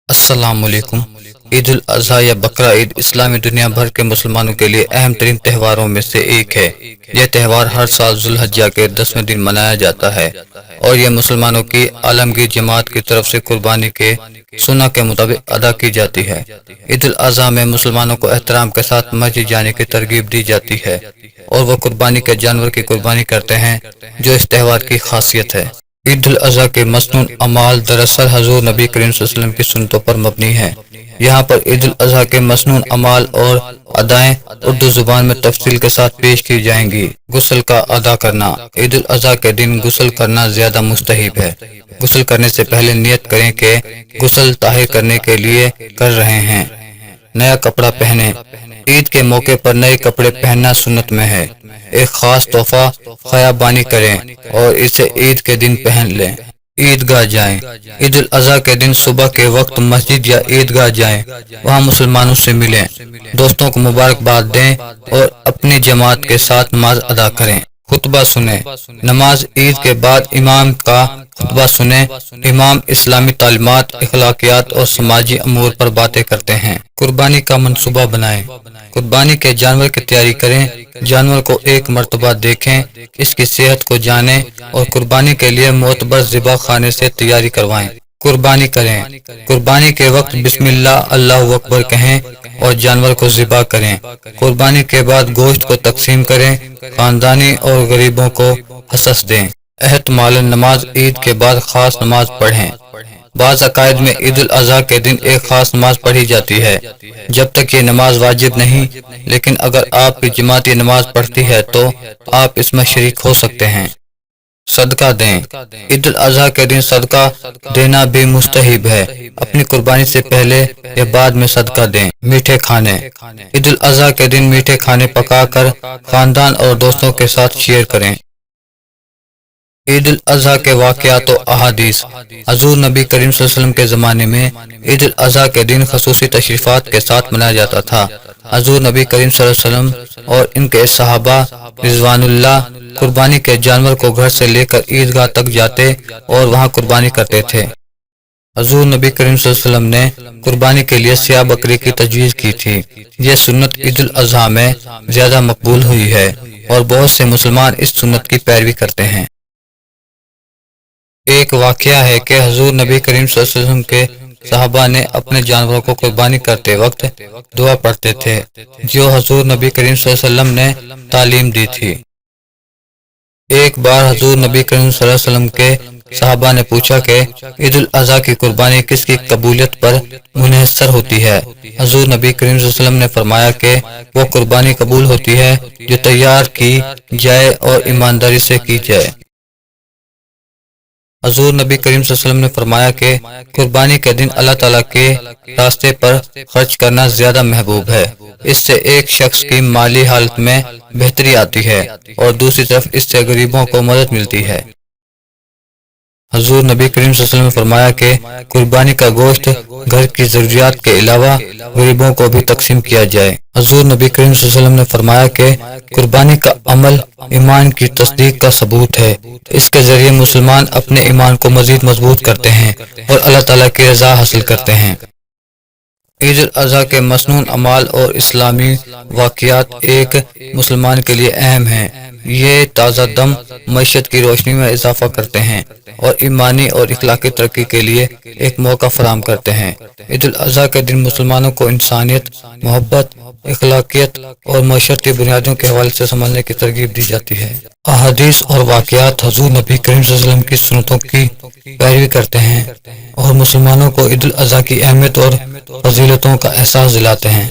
السلام علیکم۔ عید الاضحیٰ یا بقرہ عید اسلامی دنیا بھر کے مسلمانوں کے لیے اہم ترین تہواروں میں سے ایک ہے۔ یہ تہوار ہر سال ذو الحجہ کے 10ویں دن منایا جاتا ہے اور یہ مسلمانوں کی عالمگیر جماعت کی طرف سے قربانی کے سنت کے مطابق ادا کی جاتی ہے۔ عید الاضحیٰ میں مسلمانوں کو احترام کے ساتھ مسجد جانے کی ترغیب دی جاتی ہے اور وہ قربانی کے جانور کی قربانی کرتے ہیں، جو اس تہوار کی خاصیت ہے۔ عید الاضحیٰ کے مسنون اعمال دراصل حضور نبی کریم صلی اللہ علیہ وسلم کی سنتوں پر مبنی ہیں۔ یہاں پر عید الاضحیٰ کے مسنون اعمال اور ادائیں اردو زبان میں تفصیل کے ساتھ پیش کی جائیں گی۔ غسل کا ادا کرنا۔ عید الاضحیٰ کے دن غسل کرنا زیادہ مستحب ہے۔ غسل کرنے سے پہلے نیت کریں کہ غسل طاہر کرنے کے لیے کر رہے ہیں۔ نیا کپڑا پہنیں۔ عید کے موقع پر نئے کپڑے پہننا سنت میں ہے۔ ایک خاص تحفہ خیابانی کریں اور اسے عید کے دن پہن لیں۔ عیدگاہ جائیں۔ عید الاضحیٰ کے دن صبح کے وقت مسجد یا عیدگاہ جائیں، وہاں مسلمانوں سے ملیں، دوستوں کو مبارکباد دیں اور اپنی جماعت کے ساتھ نماز ادا کریں۔ خطبہ سنیں۔ نماز عید کے بعد امام کا خطبہ سنیں۔ امام اسلامی تعلیمات، اخلاقیات اور سماجی امور پر باتیں کرتے ہیں۔ قربانی کا منصوبہ بنائیں۔ قربانی کے جانور کی تیاری کریں۔ جانور کو ایک مرتبہ دیکھیں، اس کی صحت کو جانیں اور قربانی کے لیے معتبر ذبح خانے سے تیاری کروائیں۔ قربانی کریں۔ قربانی کے وقت بسم اللہ، اللہ اکبر کہیں اور جانور کو ذبح کریں۔ قربانی کے بعد گوشت کو تقسیم کریں۔ خاندانی اور غریبوں کو حصص دیں۔ احتمال نماز عید کے بعد خاص نماز پڑھیں۔ بعض عقائد میں عید الاضحیٰ کے دن ایک خاص نماز پڑھی جاتی ہے، جب تک یہ نماز واجب نہیں، لیکن اگر آپ کی جماعت یہ نماز پڑھتی ہے تو آپ اس میں شریک ہو سکتے ہیں۔ صدقہ دیں۔ عید الاضحیٰ کے دن صدقہ دینا بھی مستحب ہے۔ اپنی قربانی سے پہلے یا بعد میں صدقہ دیں۔ میٹھے کھانے۔ عید الاضحیٰ کے دن میٹھے کھانے پکا کر خاندان اور دوستوں کے ساتھ شیئر کریں۔ عید الاضحیٰ کے واقعات و احادیث۔ حضور نبی کریم صلی اللہ علیہ وسلم کے زمانے میں عید الاضحیٰ کے دن خصوصی تشریفات کے ساتھ منایا جاتا تھا۔ حضور نبی کریم صلی اللہ علیہ وسلم اور ان کے صحابہ رضوان اللہ قربانی کے جانور کو گھر سے لے کر عیدگاہ تک جاتے اور وہاں قربانی کرتے تھے۔ حضور نبی کریم صلی اللہ علیہ وسلم نے قربانی کے لیے سیاہ بکری کی تجویز کی تھی۔ یہ سنت عید الاضحیٰ میں زیادہ مقبول ہوئی ہے اور بہت سے مسلمان اس سنت کی پیروی کرتے ہیں۔ ایک واقعہ ہے کہ حضور نبی کریم صلی اللہ علیہ وسلم کے صحابہ نے اپنے جانوروں کو قربانی کرتے وقت دعا پڑھتے تھے جو حضور نبی کریم صلی اللہ علیہ وسلم نے تعلیم دی تھی۔ ایک بار حضور نبی کریم صلی اللہ علیہ وسلم کے صحابہ نے پوچھا کہ عید الاضحیٰ کی قربانی کس کی قبولیت پر منحصر ہوتی ہے؟ حضور نبی کریم صلی اللہ علیہ وسلم نے فرمایا کہ وہ قربانی قبول ہوتی ہے جو تیار کی جائے اور ایمانداری سے کی جائے۔ حضور نبی کریم صلی اللہ علیہ وسلم نے فرمایا کہ قربانی کے دن اللہ تعالیٰ کے راستے پر خرچ کرنا زیادہ محبوب ہے۔ اس سے ایک شخص کی مالی حالت میں بہتری آتی ہے اور دوسری طرف اس سے غریبوں کو مدد ملتی ہے۔ حضور نبی کریم صلی اللہ علیہ وسلم نے فرمایا کہ قربانی کا گوشت گھر کی ضروریات کے علاوہ غریبوں کو بھی تقسیم کیا جائے۔ حضور نبی کریم صلی اللہ علیہ وسلم نے فرمایا کہ قربانی کا عمل ایمان کی تصدیق کا ثبوت ہے۔ اس کے ذریعے مسلمان اپنے ایمان کو مزید مضبوط کرتے ہیں اور اللہ تعالیٰ کی رضا حاصل کرتے ہیں۔ عید الاضحیٰ کے مسنون اعمال اور اسلامی واقعات ایک مسلمان کے لیے اہم ہیں۔ یہ تازہ دم معیشت کی روشنی میں اضافہ کرتے ہیں اور ایمانی اور اخلاقی ترقی کے لیے ایک موقع فراہم کرتے ہیں۔ عید الاضحیٰ کے دن مسلمانوں کو انسانیت، محبت، اخلاقیت اور معاشرتی بنیادوں کے حوالے سے سمجھنے کی ترغیب دی جاتی ہے۔ احادیث اور واقعات حضور نبی کریم صلی اللہ علیہ وسلم کی سنتوں کی پیروی کرتے ہیں اور مسلمانوں کو عید الاضحیٰ کی اہمیت اور فضیلتوں کا احساس دلاتے ہیں۔